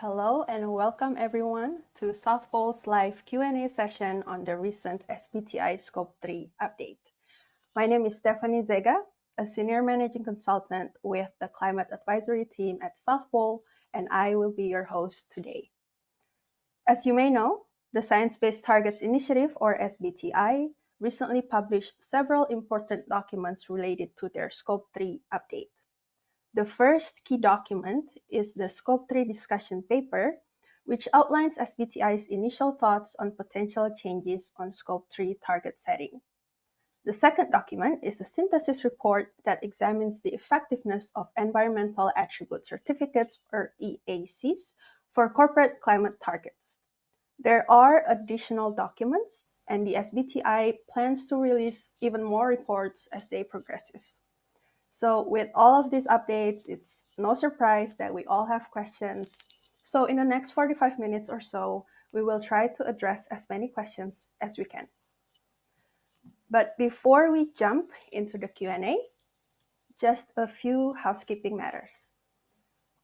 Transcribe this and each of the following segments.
Hello and welcome everyone to South Pole's live Q&A session on the recent SBTi Scope 3 update. My name is Stephanie Zega, a Senior Managing Consultant with the Climate Advisory Team at South Pole, and I will be your host today. As you may know, the Science Based Targets Initiative, or SBTi, recently published several important documents related to their Scope 3 update. The first key document is the Scope 3 discussion paper, which outlines SBTi's initial thoughts on potential changes on Scope 3 target setting. The second document is a synthesis report that examines the effectiveness of environmental attribute certificates, or EACs, for corporate climate targets. There are additional documents, and the SBTi plans to release even more reports as they progresses. So with all of these updates, it's no surprise that we all have questions. So in the next 45 minutes or so, we will try to address as many questions as we can. But before we jump into the Q&A, just a few housekeeping matters.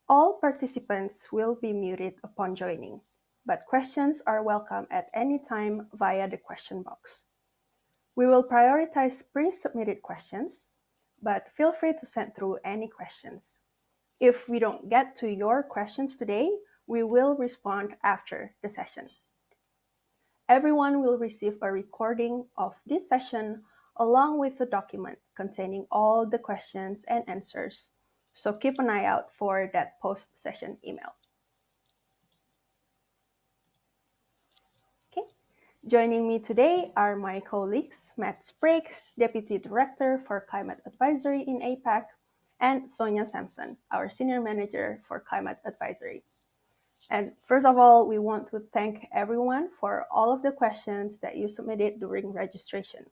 All participants will be muted upon joining, but questions are welcome at any time via the question box. We will prioritize pre-submitted questions, but feel free to send through any questions. If we don't get to your questions today, we will respond after the session. Everyone will receive a recording of this session along with a document containing all the questions and answers, so keep an eye out for that post-session email. Joining me today are my colleagues, Matt Sprague, Deputy Director for Climate Advisory in APAC, and Sonia Sampson, our Senior Manager for Climate Advisory. And first of all, we want to thank everyone for all of the questions that you submitted during registration.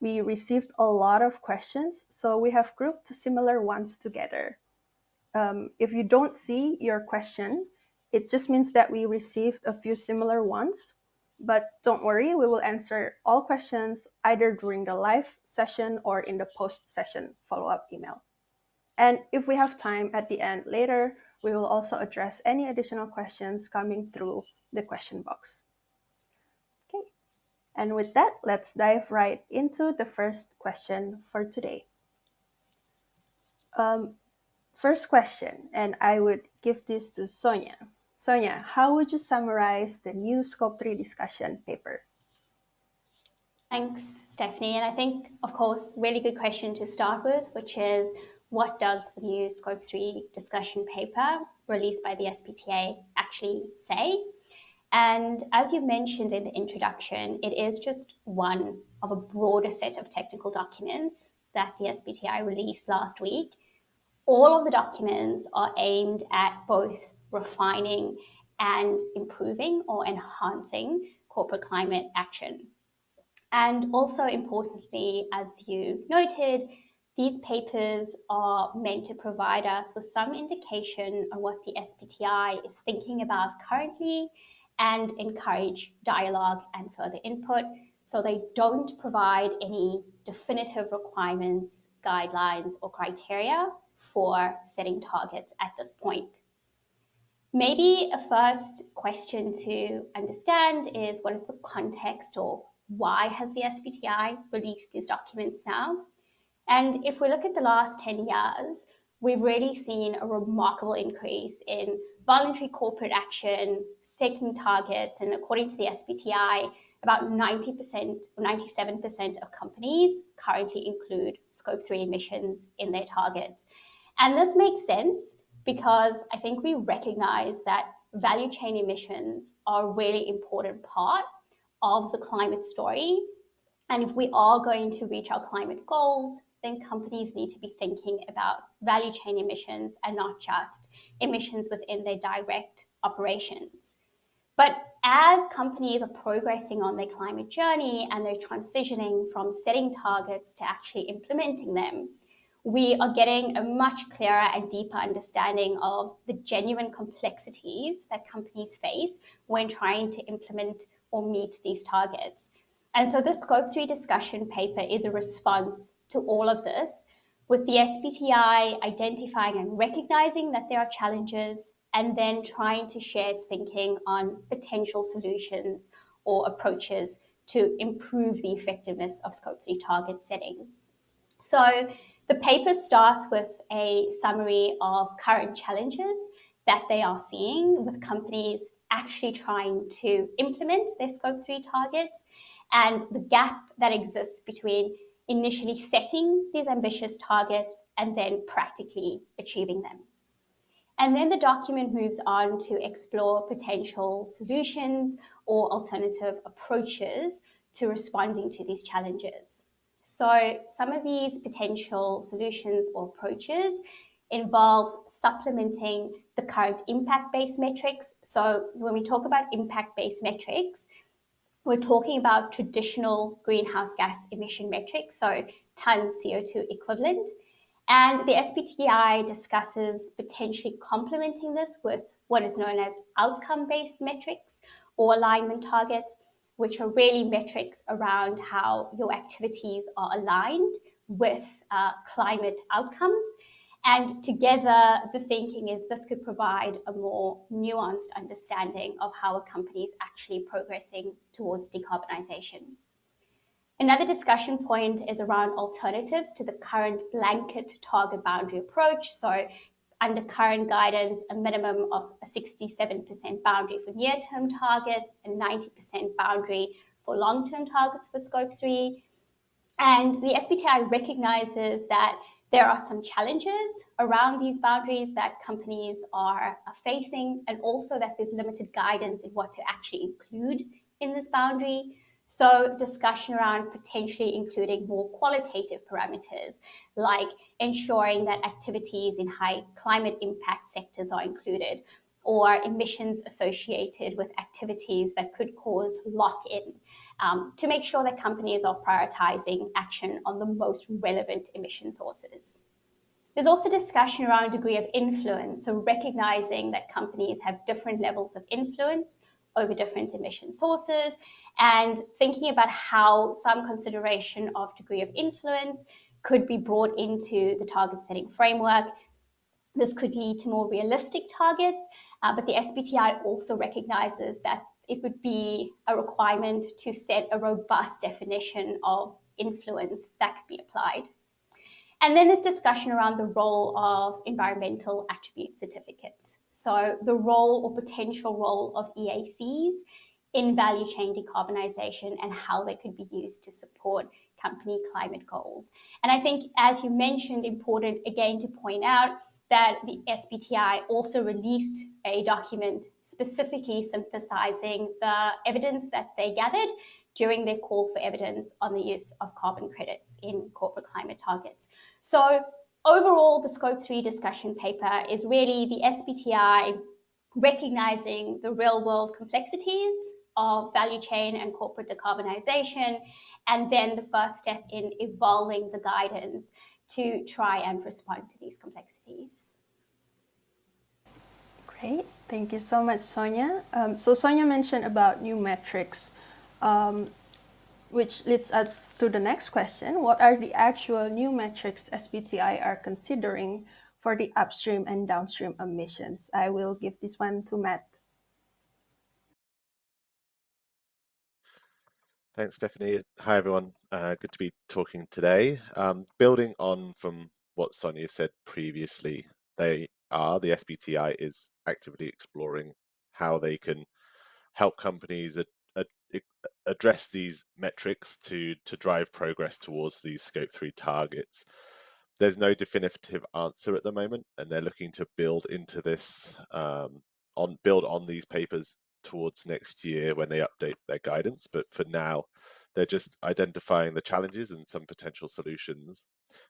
We received a lot of questions, so we have grouped similar ones together. If you don't see your question, it just means that we received a few similar ones. But don't worry, we will answer all questions either during the live session or in the post-session follow-up email. And if we have time at the end later, we will also address any additional questions coming through the question box. Okay, and with that, let's dive right into the first question for today. First question, and I would give this to Sonia. Sonia, how would you summarize the new Scope 3 discussion paper? Thanks, Stephanie. And I think, of course, really good question to start with, which is what does the new Scope 3 discussion paper released by the SBTi actually say? And as you mentioned in the introduction, it is just one of a broader set of technical documents that the SBTi released last week. All of the documents are aimed at both refining and improving or enhancing corporate climate action. And also importantly, as you noted, these papers are meant to provide us with some indication on what the SBTi is thinking about currently and encourage dialogue and further input. So they don't provide any definitive requirements, guidelines, or criteria for setting targets at this point. Maybe a first question to understand is what is the context, or why has the SBTi released these documents now? And if we look at the last 10 years, we've really seen a remarkable increase in voluntary corporate action, setting targets, and according to the SBTi, about 90% or 97% of companies currently include Scope 3 emissions in their targets. And this makes sense because I think we recognize that value chain emissions are a really important part of the climate story. And if we are going to reach our climate goals, then companies need to be thinking about value chain emissions and not just emissions within their direct operations. But as companies are progressing on their climate journey and they're transitioning from setting targets to actually implementing them, we are getting a much clearer and deeper understanding of the genuine complexities that companies face when trying to implement or meet these targets. And so the Scope 3 discussion paper is a response to all of this, with the SBTi identifying and recognizing that there are challenges, and then trying to share its thinking on potential solutions or approaches to improve the effectiveness of Scope 3 target setting. So the paper starts with a summary of current challenges that they are seeing with companies actually trying to implement their Scope 3 targets and the gap that exists between initially setting these ambitious targets and then practically achieving them. And then the document moves on to explore potential solutions or alternative approaches to responding to these challenges. So some of these potential solutions or approaches involve supplementing the current impact-based metrics. So when we talk about impact-based metrics, we're talking about traditional greenhouse gas emission metrics, so tons CO2 equivalent. And the SBTi discusses potentially complementing this with what is known as outcome-based metrics or alignment targets, which are really metrics around how your activities are aligned with climate outcomes. And together, the thinking is this could provide a more nuanced understanding of how a company is actually progressing towards decarbonisation. Another discussion point is around alternatives to the current blanket target boundary approach. So under current guidance, a minimum of a 67% boundary for near-term targets and 90% boundary for long-term targets for Scope 3. And the SBTi recognizes that there are some challenges around these boundaries that companies are facing, and also that there's limited guidance in what to actually include in this boundary. So discussion around potentially including more qualitative parameters, like ensuring that activities in high climate impact sectors are included, or emissions associated with activities that could cause lock-in, to make sure that companies are prioritizing action on the most relevant emission sources. There's also discussion around degree of influence, so recognizing that companies have different levels of influence over different emission sources, and thinking about how some consideration of degree of influence could be brought into the target setting framework. This could lead to more realistic targets, but the SBTi also recognizes that it would be a requirement to set a robust definition of influence that could be applied. And then there's discussion around the role of environmental attribute certificates. So the role or potential role of EACs in value chain decarbonisation and how they could be used to support company climate goals. And I think, as you mentioned, important again to point out that the SBTi also released a document specifically synthesizing the evidence that they gathered during their call for evidence on the use of carbon credits in corporate climate targets. So overall, the Scope 3 discussion paper is really the SBTi recognizing the real world complexities of value chain and corporate decarbonisation, and then the first step in evolving the guidance to try and respond to these complexities. Great, thank you so much, Sonia. So Sonia mentioned about new metrics, which leads us to the next question. What are the actual new metrics SBTi are considering for the upstream and downstream emissions? I will give this one to Matt. Thanks, Stephanie. Hi, everyone. Good to be talking today. Building on from what Sonia said previously, the SBTi is actively exploring how they can help companies address these metrics to drive progress towards these Scope 3 targets. There's no definitive answer at the moment, and they're looking to build into this, build on these papers towards next year when they update their guidance. But for now, they're just identifying the challenges and some potential solutions.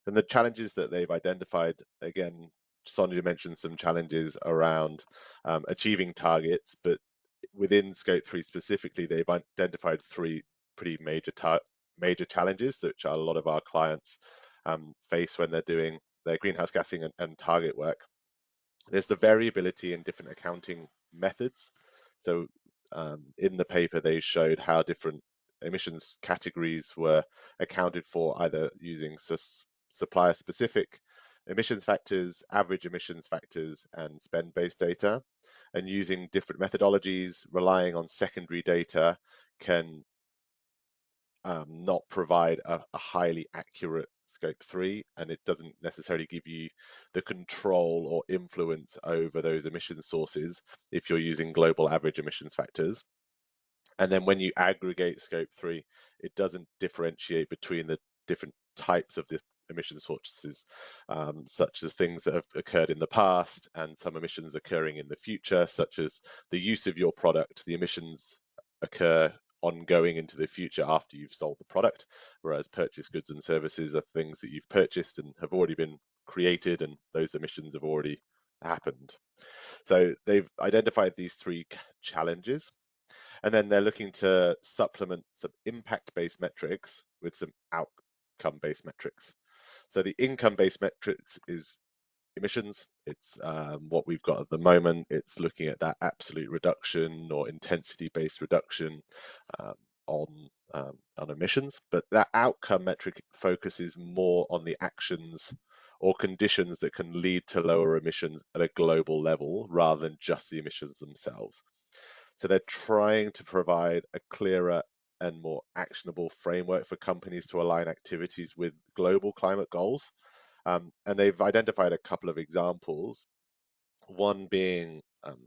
And the challenges that they've identified, again, Sonia mentioned some challenges around achieving targets, but within Scope 3 specifically, they've identified three pretty major challenges, which a lot of our clients face when they're doing their greenhouse gassing and target work. There's the variability in different accounting methods. So in the paper, they showed how different emissions categories were accounted for, either using supplier-specific emissions factors, average emissions factors, and spend-based data. And using different methodologies, relying on secondary data can not provide a highly accurate Scope 3, and it doesn't necessarily give you the control or influence over those emission sources if you're using global average emissions factors. And then when you aggregate Scope 3, it doesn't differentiate between the different types of the emission sources, such as things that have occurred in the past and some emissions occurring in the future, such as the use of your product. The emissions occur ongoing into the future after you've sold the product, whereas purchased goods and services are things that you've purchased and have already been created, and those emissions have already happened. So they've identified these three challenges, and then they're looking to supplement some impact-based metrics with some outcome-based metrics. So the income-based metrics is emissions. It's what we've got at the moment. It's looking at that absolute reduction or intensity-based reduction on emissions. But that outcome metric focuses more on the actions or conditions that can lead to lower emissions at a global level rather than just the emissions themselves. So they're trying to provide a clearer and more actionable framework for companies to align activities with global climate goals. And they've identified a couple of examples, one being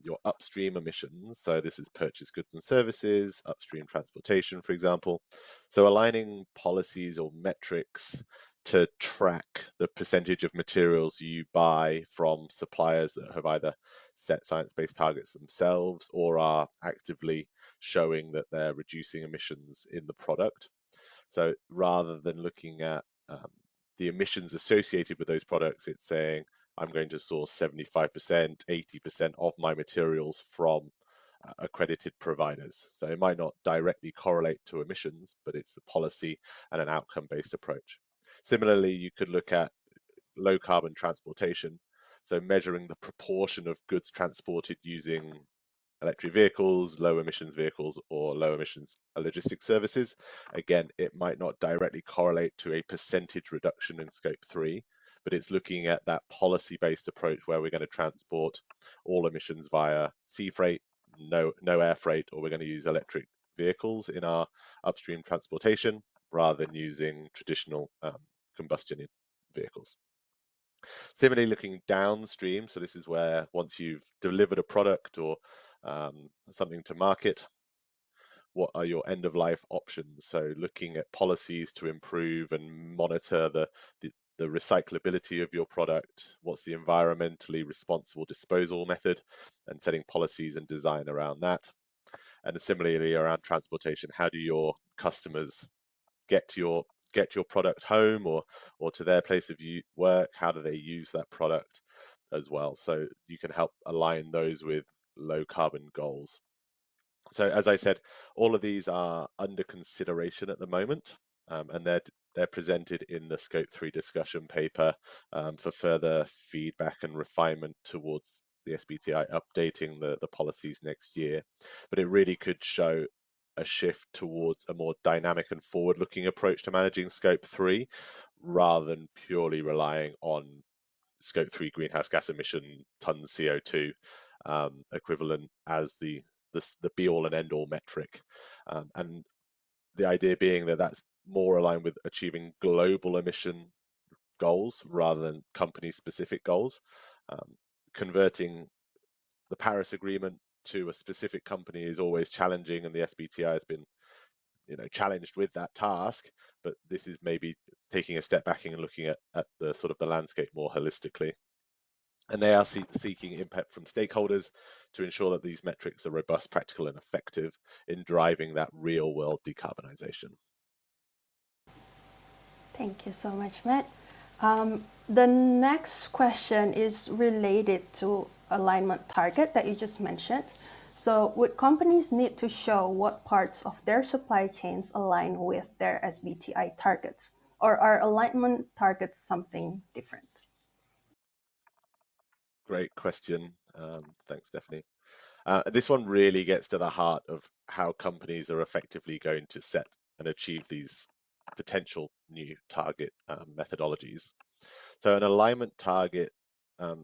your upstream emissions. So this is purchased goods and services, upstream transportation, for example. So aligning policies or metrics to track the percentage of materials you buy from suppliers that have either set science-based targets themselves or are actively showing that they're reducing emissions in the product. So rather than looking at the emissions associated with those products, it's saying I'm going to source 75%, 80% of my materials from accredited providers. So it might not directly correlate to emissions, but it's the policy and an outcome-based approach. Similarly, you could look at low carbon transportation, so measuring the proportion of goods transported using electric vehicles, low emissions vehicles, or low emissions logistics services. Again, it might not directly correlate to a percentage reduction in Scope 3, but it's looking at that policy-based approach where we're going to transport all emissions via sea freight, no air freight, or we're going to use electric vehicles in our upstream transportation rather than using traditional combustion vehicles. Similarly, looking downstream, so this is where once you've delivered a product or something to market, what are your end of life options? So looking at policies to improve and monitor the recyclability of your product, what's the environmentally responsible disposal method, and setting policies and design around that. And similarly around transportation, how do your customers get your product home or to their place of work? How do they use that product as well? So you can help align those with low carbon goals. So as I said, all of these are under consideration at the moment, and they're presented in the Scope 3 discussion paper for further feedback and refinement towards the SBTi updating the policies next year. But it really could show a shift towards a more dynamic and forward-looking approach to managing Scope 3 rather than purely relying on Scope 3 greenhouse gas emission tons CO2 equivalent as the be-all and end-all metric. And the idea being that that's more aligned with achieving global emission goals rather than company-specific goals. Converting the Paris Agreement to a specific company is always challenging, and the SBTi has been challenged with that task, but this is maybe taking a step back and looking at the sort of the landscape more holistically. And they are seeking input from stakeholders to ensure that these metrics are robust, practical, and effective in driving that real world decarbonisation. Thank you so much, Matt. The next question is related to alignment target that you just mentioned. So would companies need to show what parts of their supply chains align with their SBTi targets, or are alignment targets something different? Great question. Thanks, Stephanie. This one really gets to the heart of how companies are effectively going to set and achieve these potential new target methodologies. So an alignment target,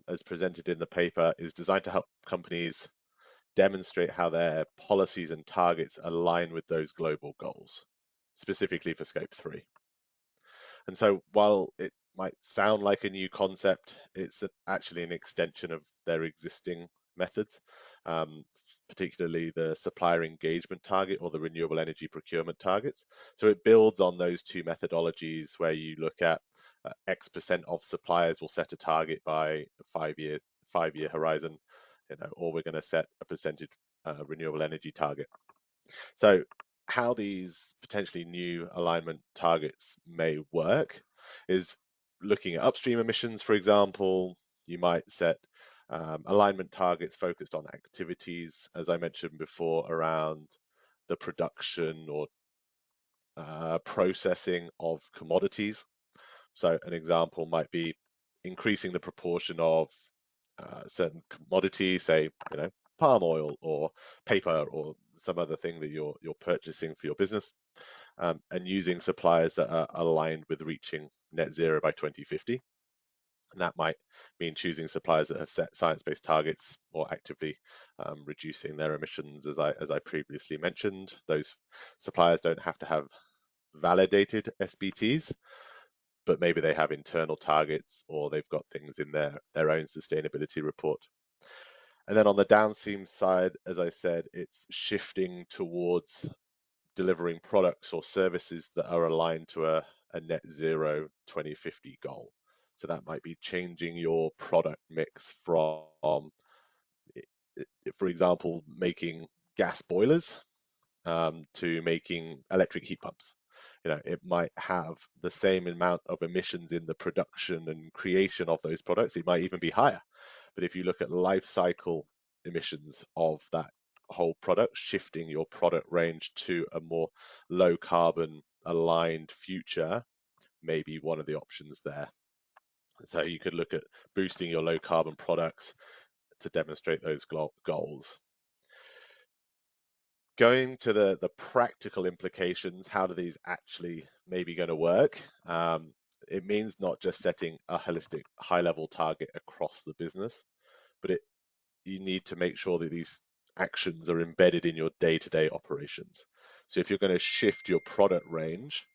as presented in the paper, is designed to help companies demonstrate how their policies and targets align with those global goals, specifically for Scope 3. And so while it might sound like a new concept, it's actually an extension of their existing methods, particularly the supplier engagement target or the renewable energy procurement targets. So it builds on those two methodologies where you look at X% of suppliers will set a target by a five-year horizon, or we're going to set a percentage renewable energy target. So how these potentially new alignment targets may work is looking at upstream emissions, for example. You might set alignment targets focused on activities, as I mentioned before, around the production or processing of commodities. So an example might be increasing the proportion of certain commodities, say, palm oil or paper or some other thing that you're purchasing for your business, and using suppliers that are aligned with reaching net zero by 2050. And that might mean choosing suppliers that have set science-based targets or actively reducing their emissions, as I previously mentioned. Those suppliers don't have to have validated SBTs, but maybe they have internal targets or they've got things in their own sustainability report. And then on the downstream side, as I said, it's shifting towards delivering products or services that are aligned to a net zero 2050 goal. So that might be changing your product mix from, for example, making gas boilers to making electric heat pumps. It might have the same amount of emissions in the production and creation of those products. It might even be higher. But if you look at life cycle emissions of that whole product, shifting your product range to a more low carbon aligned future may be one of the options there. So you could look at boosting your low carbon products to demonstrate those goals. Going to the practical implications, how do these actually maybe going to work? It means not just setting a holistic high-level target across the business, but you need to make sure that these actions are embedded in your day-to-day operations. So if you're going to shift your product range,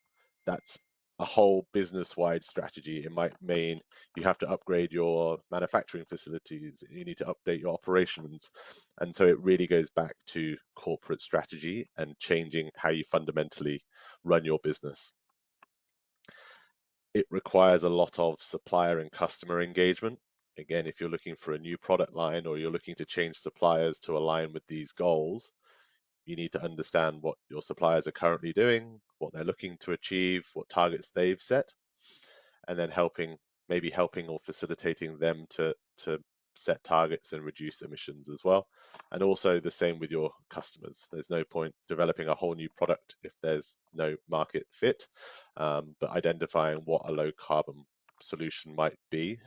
that's a whole business-wide strategy. It might mean you have to upgrade your manufacturing facilities, you need to update your operations. And so it really goes back to corporate strategy and changing how you fundamentally run your business. It requires a lot of supplier and customer engagement. Again, if you're looking for a new product line or you're looking to change suppliers to align with these goals, you need to understand what your suppliers are currently doing, what they're looking to achieve, what targets they've set, and then maybe helping or facilitating them to set targets and reduce emissions as well. And also the same with your customers. There's no point developing a whole new product if there's no market fit, but identifying what a low carbon solution might be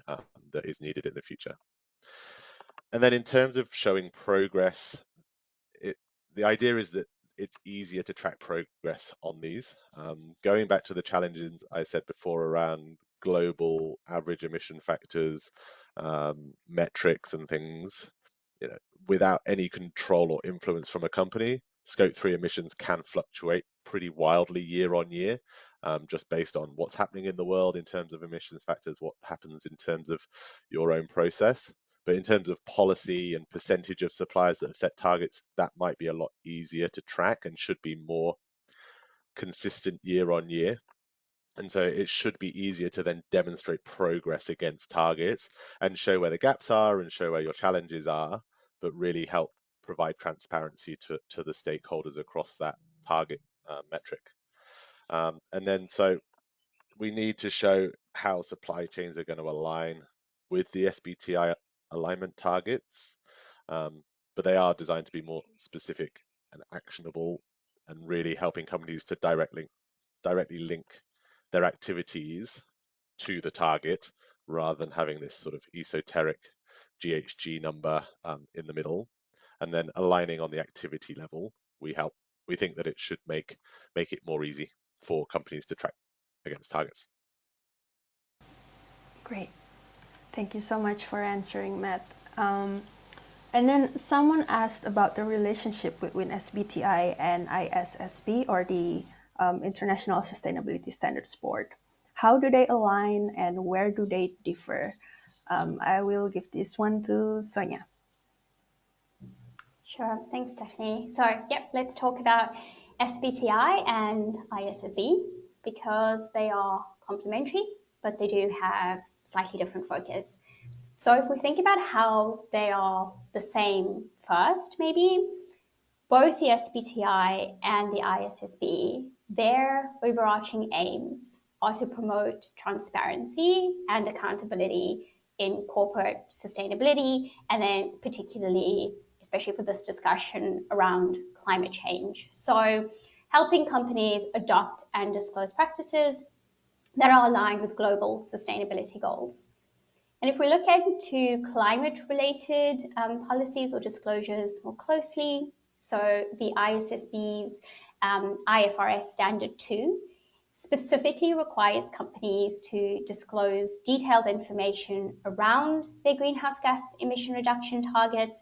that is needed in the future. And then in terms of showing progress, the idea is that it's easier to track progress on these. Going back to the challenges I said before around global average emission factors, metrics and things, without any control or influence from a company, Scope 3 emissions can fluctuate pretty wildly year on year, just based on what's happening in the world in terms of emissions factors, what happens in terms of your own process. But in terms of policy and percentage of suppliers that have set targets, that might be a lot easier to track and should be more consistent year on year. And so it should be easier to then demonstrate progress against targets and show where the gaps are and show where your challenges are, but really help provide transparency to the stakeholders across that target metric. And then so we need to show how supply chains are going to align with the SBTi alignment targets, but they are designed to be more specific and actionable and really helping companies to directly link their activities to the target rather than having this sort of esoteric GHG number in the middle. And then aligning on the activity level, we think that it should make it more easy for companies to track against targets. Great. Thank you so much for answering, Matt. And then someone asked about the relationship between SBTi and ISSB, or the International Sustainability Standards Board. How do they align and where do they differ? I will give this one to Sonia. Sure, thanks, Stephanie. So, let's talk about SBTi and ISSB because they are complementary, but they do have slightly different focus. So if we think about how they are the same first, maybe, both the SBTi and the ISSB, their overarching aims are to promote transparency and accountability in corporate sustainability, and then particularly, especially for this discussion around climate change. So helping companies adopt and disclose practices that are aligned with global sustainability goals. And if we look into climate-related policies or disclosures more closely, so the ISSB's IFRS Standard 2 specifically requires companies to disclose detailed information around their greenhouse gas emission reduction targets,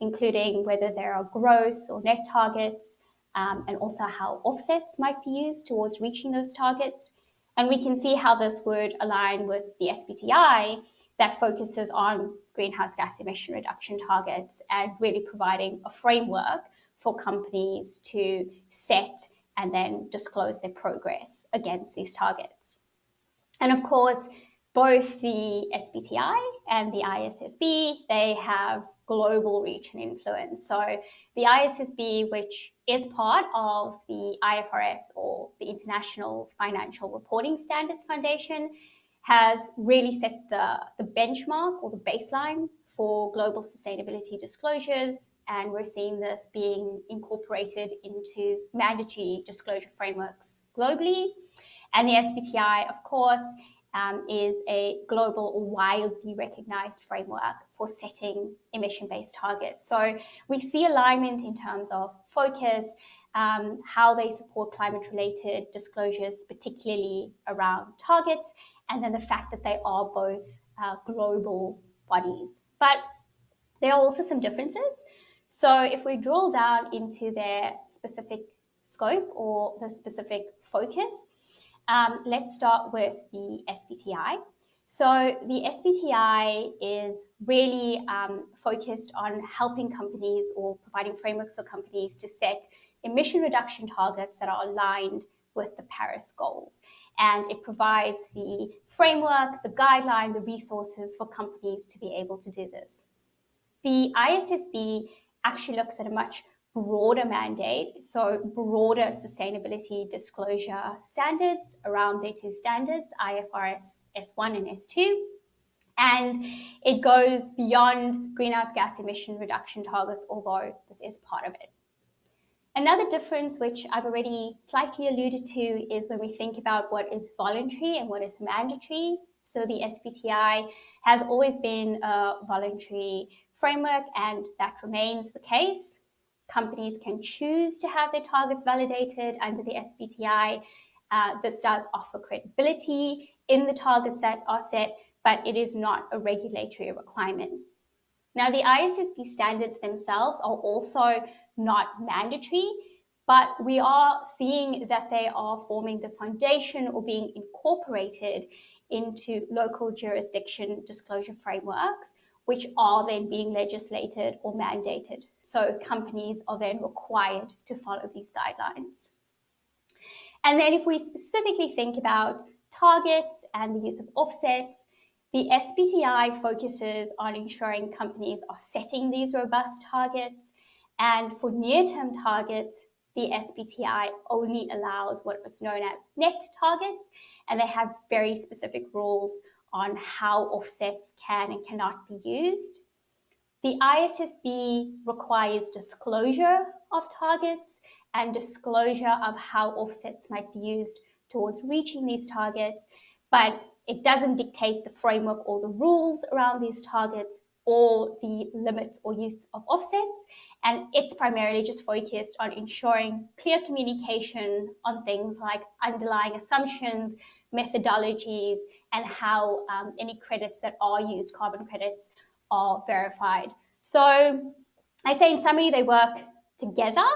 including whether there are gross or net targets, and also how offsets might be used towards reaching those targets. And we can see how this would align with the SBTi that focuses on greenhouse gas emission reduction targets and really providing a framework for companies to set and then disclose their progress against these targets. And of course, both the SBTi and the ISSB, they have global reach and influence. So the ISSB, which is part of the IFRS, or the International Financial Reporting Standards Foundation, has really set the benchmark or the baseline for global sustainability disclosures, and we're seeing this being incorporated into mandatory disclosure frameworks globally. And the SBTi, of course, is a global or widely recognized framework for setting emission-based targets. So we see alignment in terms of focus, how they support climate-related disclosures, particularly around targets, and then the fact that they are both global bodies. But there are also some differences. So if we drill down into their specific scope or the specific focus, let's start with the SBTi. So the SBTi is really focused on helping companies or providing frameworks for companies to set emission reduction targets that are aligned with the Paris goals. And it provides the framework, the guideline, the resources for companies to be able to do this. The ISSB actually looks at a much broader mandate, so broader sustainability disclosure standards around their two standards, IFRS S1 and S2, and it goes beyond greenhouse gas emission reduction targets, although this is part of it. Another difference, which I've already slightly alluded to, is when we think about what is voluntary and what is mandatory. So the SBTi has always been a voluntary framework, and that remains the case. Companies can choose to have their targets validated under the SBTi. This does offer credibility in the targets that are set, but it is not a regulatory requirement. Now, the ISSB standards themselves are also not mandatory, but we are seeing that they are forming the foundation or being incorporated into local jurisdiction disclosure frameworks, which are then being legislated or mandated. So companies are then required to follow these guidelines. And then if we specifically think about targets and the use of offsets, the SBTi focuses on ensuring companies are setting these robust targets. And for near-term targets, the SBTi only allows what is known as net targets, and they have very specific rules on how offsets can and cannot be used. The ISSB requires disclosure of targets and disclosure of how offsets might be used towards reaching these targets, but it doesn't dictate the framework or the rules around these targets or the limits or use of offsets, and it's primarily just focused on ensuring clear communication on things like underlying assumptions, methodologies, and how any credits that are used, carbon credits, are verified. So I'd say in summary, they work together,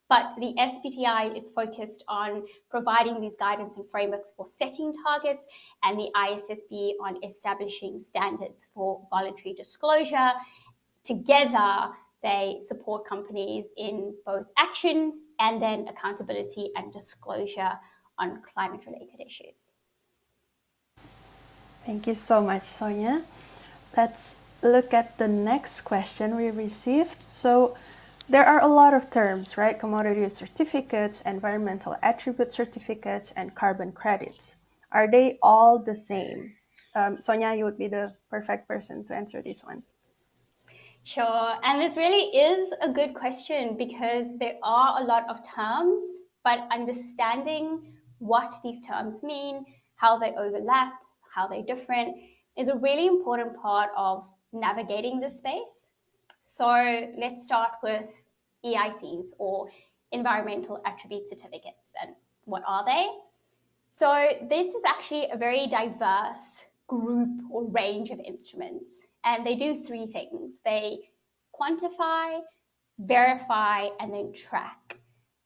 but the SBTi is focused on providing these guidance and frameworks for setting targets, and the ISSB on establishing standards for voluntary disclosure. Together, they support companies in both action and then accountability and disclosure on climate-related issues. Thank you so much, Sonia. Let's look at the next question we received. So there are a lot of terms, right? Commodity certificates, environmental attribute certificates, and carbon credits. Are they all the same? Sonia, you would be the perfect person to answer this one. Sure, and this really is a good question because there are a lot of terms, but understanding what these terms mean, how they overlap, how they're different, is a really important part of navigating this space. So let's start with EICs, or environmental attribute certificates. And what are they? So this is actually a very diverse group or range of instruments, and they do three things. They quantify, verify, and then track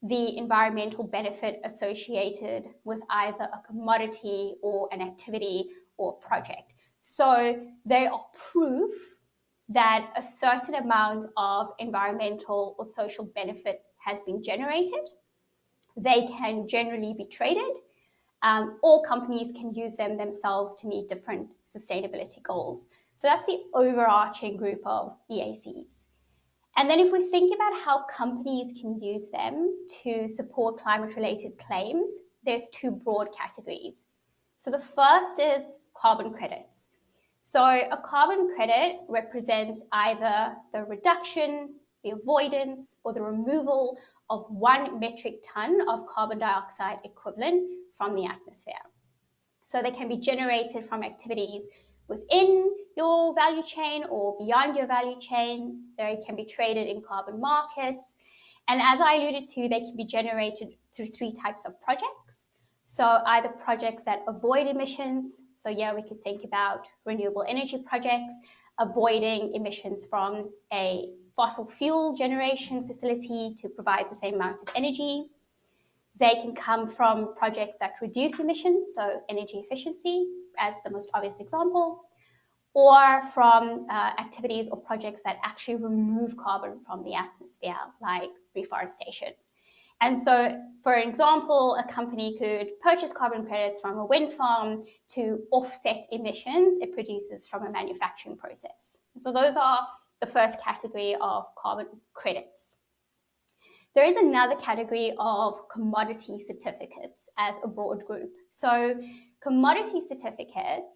the environmental benefit associated with either a commodity or an activity or project. So they are proof that a certain amount of environmental or social benefit has been generated. They can generally be traded, or companies can use them themselves to meet different sustainability goals. So that's the overarching group of EACs. And then if we think about how companies can use them to support climate-related claims, there's two broad categories. So the first is carbon credits. So a carbon credit represents either the reduction, the avoidance, or the removal of 1 metric ton of carbon dioxide equivalent from the atmosphere. So they can be generated from activities within your value chain or beyond your value chain. They can be traded in carbon markets. And as I alluded to, they can be generated through three types of projects. So either projects that avoid emissions. So yeah, we could think about renewable energy projects, avoiding emissions from a fossil fuel generation facility to provide the same amount of energy. They can come from projects that reduce emissions, so energy efficiency as the most obvious example, or from activities or projects that actually remove carbon from the atmosphere, like reforestation. And so, for example, a company could purchase carbon credits from a wind farm to offset emissions it produces from a manufacturing process. So those are the first category of carbon credits. There is another category of commodity certificates as a broad group. So commodity certificates,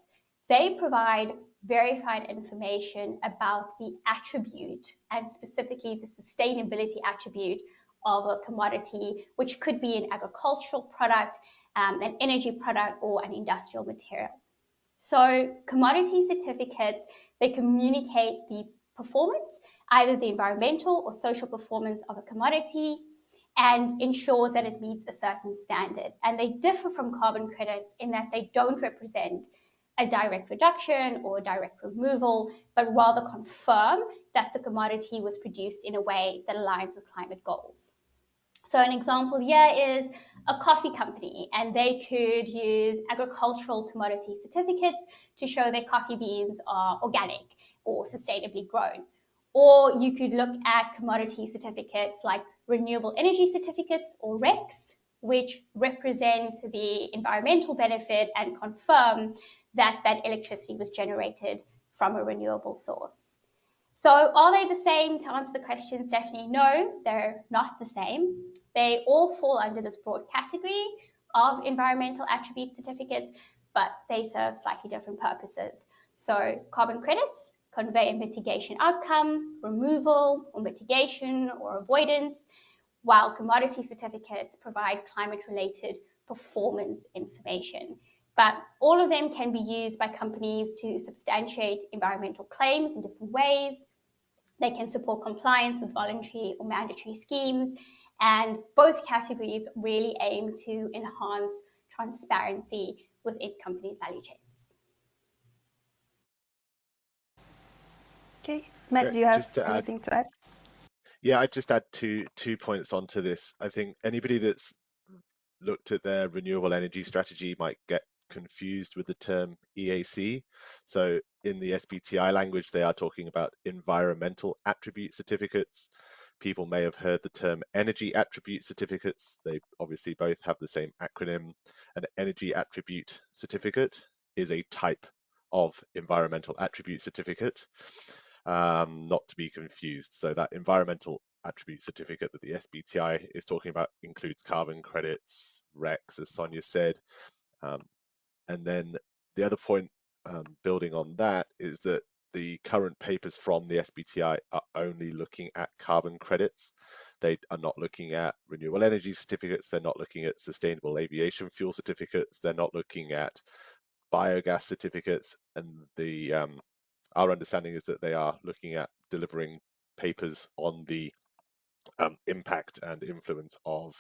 they provide verified information about the attribute, and specifically the sustainability attribute of a commodity, which could be an agricultural product, an energy product, or an industrial material. So commodity certificates, they communicate the performance, either the environmental or social performance of a commodity, and ensures that it meets a certain standard. And they differ from carbon credits in that they don't represent a direct reduction or a direct removal, but rather confirm that the commodity was produced in a way that aligns with climate goals. So an example here is a coffee company, and they could use agricultural commodity certificates to show their coffee beans are organic or sustainably grown. Or you could look at commodity certificates like renewable energy certificates, or RECs, which represent the environmental benefit and confirm that that electricity was generated from a renewable source. So are they the same? To answer the question, Stephanie, no, they're not the same. They all fall under this broad category of environmental attribute certificates, but they serve slightly different purposes. So carbon credits convey a mitigation outcome, removal or mitigation or avoidance, while commodity certificates provide climate-related performance information. But all of them can be used by companies to substantiate environmental claims in different ways. They can support compliance with voluntary or mandatory schemes, and both categories really aim to enhance transparency within companies' value chains. Okay, Matt, do you have Just to add, anything to add? yeah, I'd just add two points onto this. I think anybody that's looked at their renewable energy strategy might get confused with the term EAC. So in the SBTi language, they are talking about environmental attribute certificates. People may have heard the term energy attribute certificates. They obviously both have the same acronym. An energy attribute certificate is a type of environmental attribute certificate, not to be confused. So that environmental attribute certificate that the SBTi is talking about includes carbon credits, RECs, as Sonia said. And then the other point, building on that, is that the current papers from the SBTi are only looking at carbon credits. They are not looking at renewable energy certificates. They're not looking at sustainable aviation fuel certificates. They're not looking at biogas certificates. And our understanding is that they are looking at delivering papers on the impact and influence of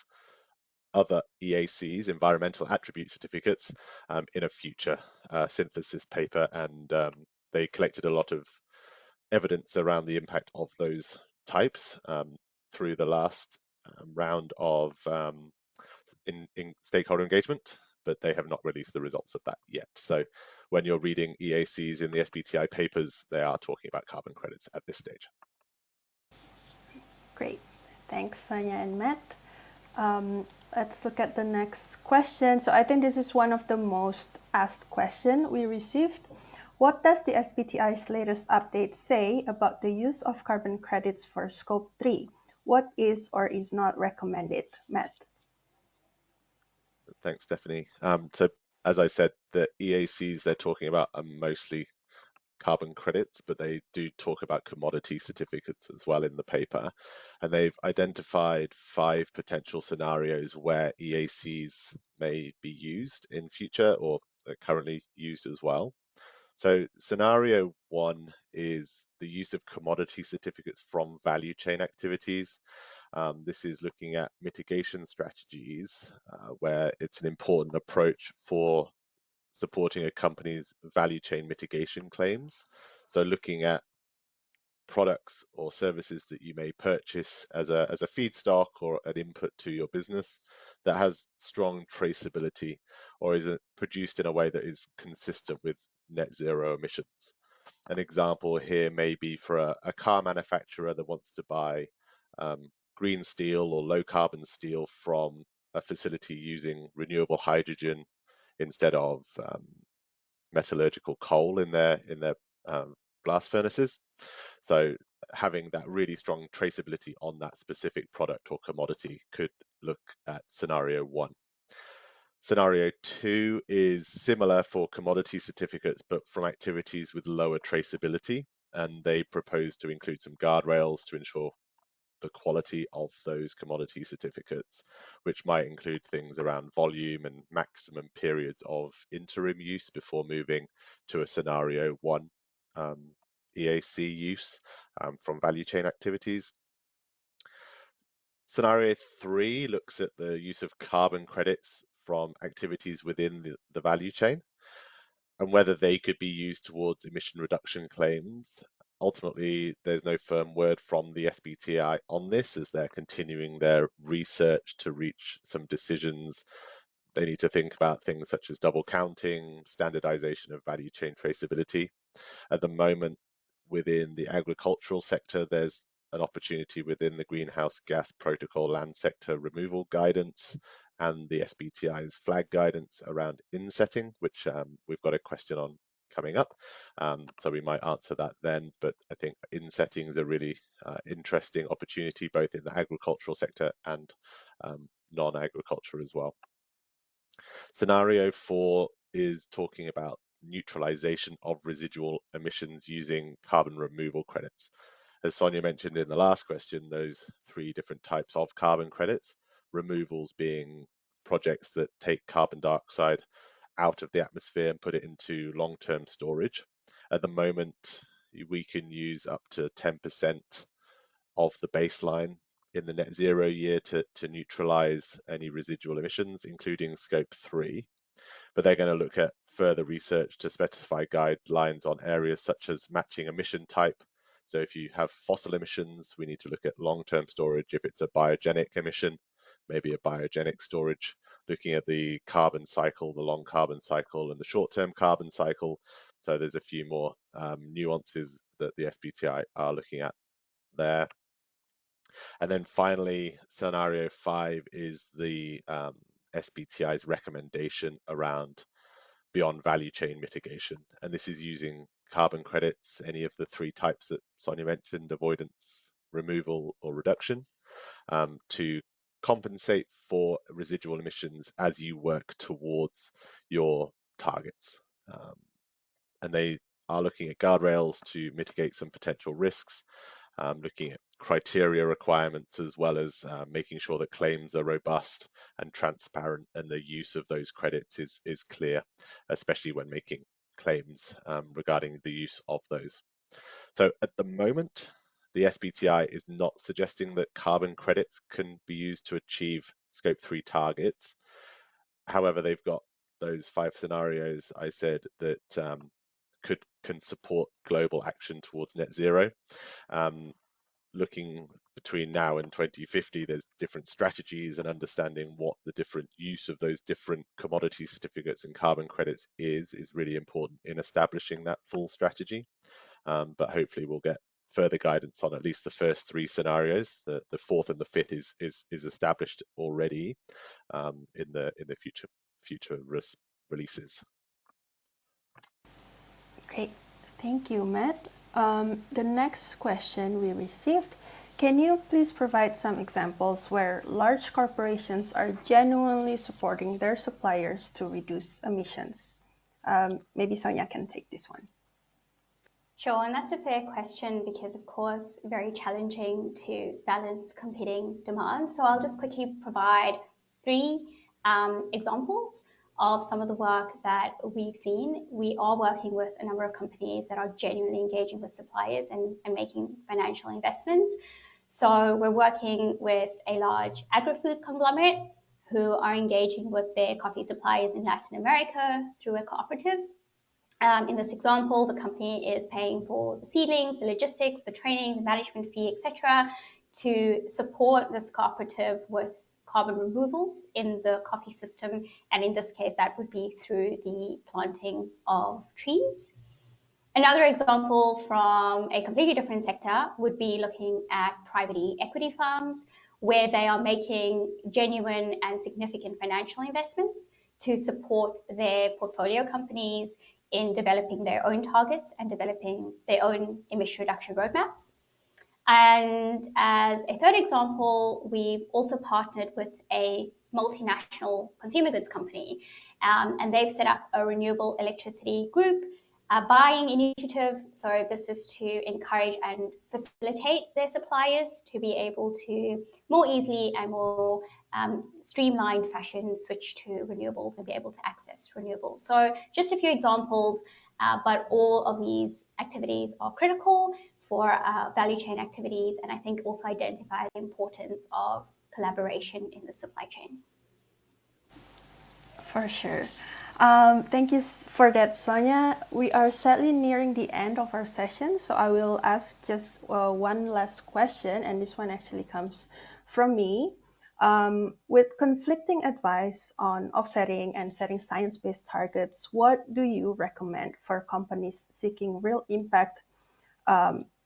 other EACs, environmental attribute certificates, in a future synthesis paper. And they collected a lot of evidence around the impact of those types through the last round of in stakeholder engagement, but they have not released the results of that yet. So when you're reading EACs in the SBTi papers, they are talking about carbon credits at this stage. Great. Thanks, Sonia and Matt. Let's look at the next question. So I think this is one of the most asked questions we received. What does the SBTi's latest update say about the use of carbon credits for Scope 3? What is or is not recommended, Matt? Thanks, Stephanie. So as I said, the EACs they're talking about are mostly carbon credits, but they do talk about commodity certificates as well in the paper. And they've identified 5 potential scenarios where EACs may be used in future or are currently used as well. So scenario 1 is the use of commodity certificates from value chain activities. This is looking at mitigation strategies where it's an important approach for supporting a company's value chain mitigation claims. So looking at products or services that you may purchase as a feedstock or an input to your business that has strong traceability or is produced in a way that is consistent with net zero emissions. An example here may be for a car manufacturer that wants to buy green steel or low carbon steel from a facility using renewable hydrogen instead of metallurgical coal in their blast furnaces. So having that really strong traceability on that specific product or commodity could look at scenario 1. Scenario 2 is similar for commodity certificates, but from activities with lower traceability. And they propose to include some guardrails to ensure the quality of those commodity certificates, which might include things around volume and maximum periods of interim use before moving to a scenario 1 EAC use from value chain activities. Scenario 3 looks at the use of carbon credits from activities within the value chain and whether they could be used towards emission reduction claims. Ultimately, there's no firm word from the SBTi on this as they're continuing their research to reach some decisions. They need to think about things such as double counting, standardization of value chain traceability. At the moment, within the agricultural sector, there's an opportunity within the Greenhouse Gas Protocol land sector removal guidance and the SBTi's flag guidance around insetting, which we've got a question on coming up. So we might answer that then, but I think insetting is a really interesting opportunity both in the agricultural sector and non-agriculture as well. Scenario 4 is talking about neutralization of residual emissions using carbon removal credits. As Sonia mentioned in the last question, those 3 different types of carbon credits, removals being projects that take carbon dioxide out of the atmosphere and put it into long-term storage. At the moment, we can use up to 10% of the baseline in the net zero year to neutralize any residual emissions, including scope 3. But they're going to look at further research to specify guidelines on areas such as matching emission type So if you have fossil emissions, we need to look at long-term storage. If it's a biogenic emission, maybe a biogenic storage, looking at the carbon cycle, the long carbon cycle and the short-term carbon cycle. So there's a few more nuances that the SBTi are looking at there. And then finally, scenario 5 is the SBTi's recommendation around beyond value chain mitigation. And this is using carbon credits, any of the 3 types that Sonia mentioned, avoidance, removal, or reduction, to compensate for residual emissions as you work towards your targets. And they are looking at guardrails to mitigate some potential risks, looking at criteria requirements, as well as making sure that claims are robust and transparent, and the use of those credits is clear, especially when making claims regarding the use of those. So at the moment, the SBTi is not suggesting that carbon credits can be used to achieve Scope 3 targets. However, they've got those 5 scenarios I said that can support global action towards net zero. Looking between now and 2050, there's different strategies, and understanding what the different use of those different commodity certificates and carbon credits is really important in establishing that full strategy. But hopefully we'll get further guidance on at least the first 3 scenarios. The 4th and the 5th is established already in the future releases. Great, thank you, Matt. The next question we received, can you please provide some examples where large corporations are genuinely supporting their suppliers to reduce emissions? Maybe Sonia can take this one. Sure, and that's a fair question because, of course, very challenging to balance competing demands. So I'll just quickly provide 3 examples of some of the work that we've seen. We are working with a number of companies that are genuinely engaging with suppliers and making financial investments. So we're working with a large agri-food conglomerate who are engaging with their coffee suppliers in Latin America through a cooperative. In this example, the company is paying for the seedlings, the logistics, the training, the management fee, etc., to support this cooperative with carbon removals in the coffee system, and in this case that would be through the planting of trees. Another example from a completely different sector would be looking at private equity firms, where they are making genuine and significant financial investments to support their portfolio companies in developing their own targets and developing their own emission reduction roadmaps. And as a third example, we've also partnered with a multinational consumer goods company, and they've set up a renewable electricity group buying initiative. So this is to encourage and facilitate their suppliers to be able to more easily and more streamlined fashion switch to renewables and be able to access renewables. So just a few examples, but all of these activities are critical for value chain activities, and I think also identify the importance of collaboration in the supply chain. For sure. Thank you for that, Sonia. We are sadly nearing the end of our session, so I will ask just one last question, and this one actually comes from me. With conflicting advice on offsetting and setting science-based targets, what do you recommend for companies seeking real impact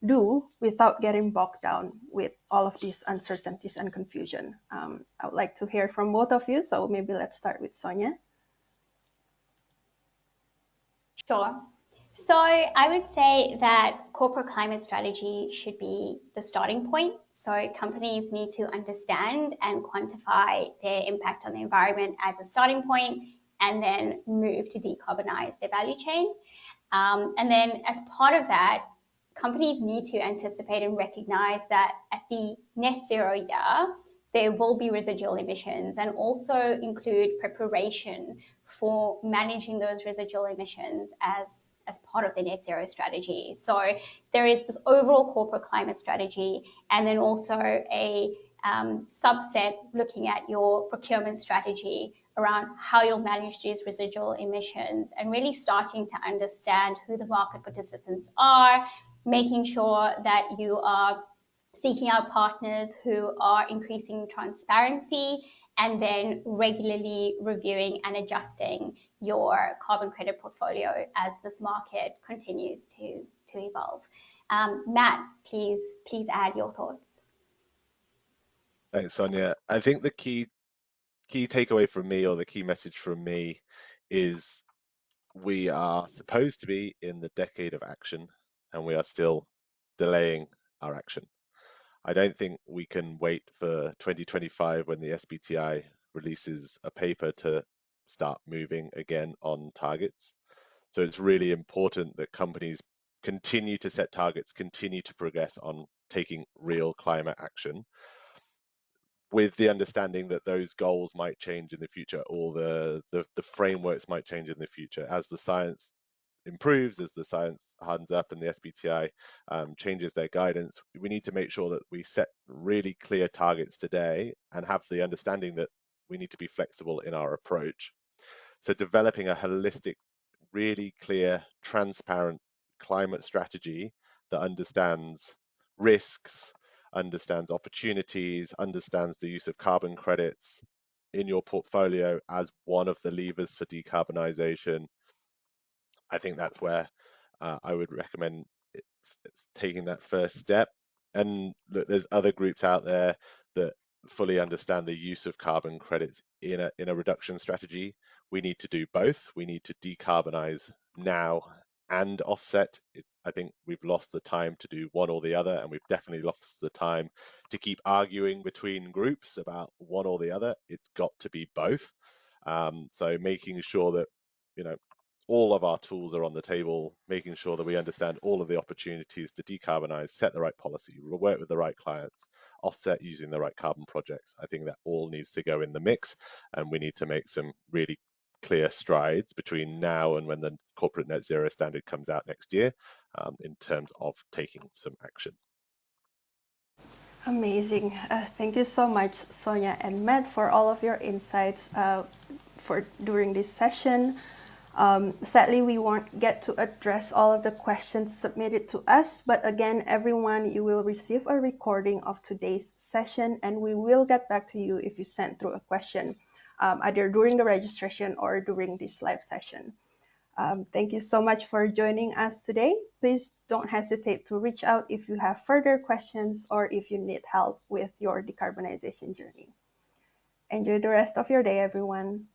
do without getting bogged down with all of these uncertainties and confusion? I would like to hear from both of you, so maybe let's start with Sonia. Sure. So I would say that corporate climate strategy should be the starting point. So companies need to understand and quantify their impact on the environment as a starting point, and then move to decarbonize their value chain. And then as part of that, companies need to anticipate and recognize that at the net zero year, there will be residual emissions, and also include preparation for managing those residual emissions as part of the net zero strategy. So there is this overall corporate climate strategy, and then also a subset looking at your procurement strategy around how you'll manage these residual emissions, and really starting to understand who the market participants are, making sure that you are seeking out partners who are increasing transparency, and then regularly reviewing and adjusting your carbon credit portfolio as this market continues to evolve. Matt, please add your thoughts. Thanks, Sonia. I think the key takeaway from me, or the key message from me, is we are supposed to be in the decade of action, and we are still delaying our action. I don't think we can wait for 2025 when the SBTi releases a paper to start moving again on targets. So it's really important that companies continue to set targets, continue to progress on taking real climate action, with the understanding that those goals might change in the future, or the frameworks might change in the future as the science improves, as the science hardens up and the SBTi changes their guidance. We need to make sure that we set really clear targets today and have the understanding that we need to be flexible in our approach. So developing a holistic, really clear, transparent climate strategy that understands risks, understands opportunities, understands the use of carbon credits in your portfolio as one of the levers for decarbonisation. I think that's where I would recommend it's taking that first step. And look, there's other groups out there that fully understand the use of carbon credits in a reduction strategy. We need to do both. We need to decarbonize now and offset. I think we've lost the time to do one or the other, and we've definitely lost the time to keep arguing between groups about one or the other. It's got to be both. So making sure that, you know, all of our tools are on the table, making sure that we understand all of the opportunities to decarbonize, set the right policy, work with the right clients, offset using the right carbon projects. I think that all needs to go in the mix, and we need to make some really clear strides between now and when the corporate net zero standard comes out next year, in terms of taking some action. Amazing. Thank you so much, Sonia and Matt, for all of your insights during this session. Sadly, we won't get to address all of the questions submitted to us, but again, everyone, you will receive a recording of today's session, and we will get back to you if you send through a question, either during the registration or during this live session. Thank you so much for joining us today. Please don't hesitate to reach out if you have further questions or if you need help with your decarbonization journey. Enjoy the rest of your day, everyone.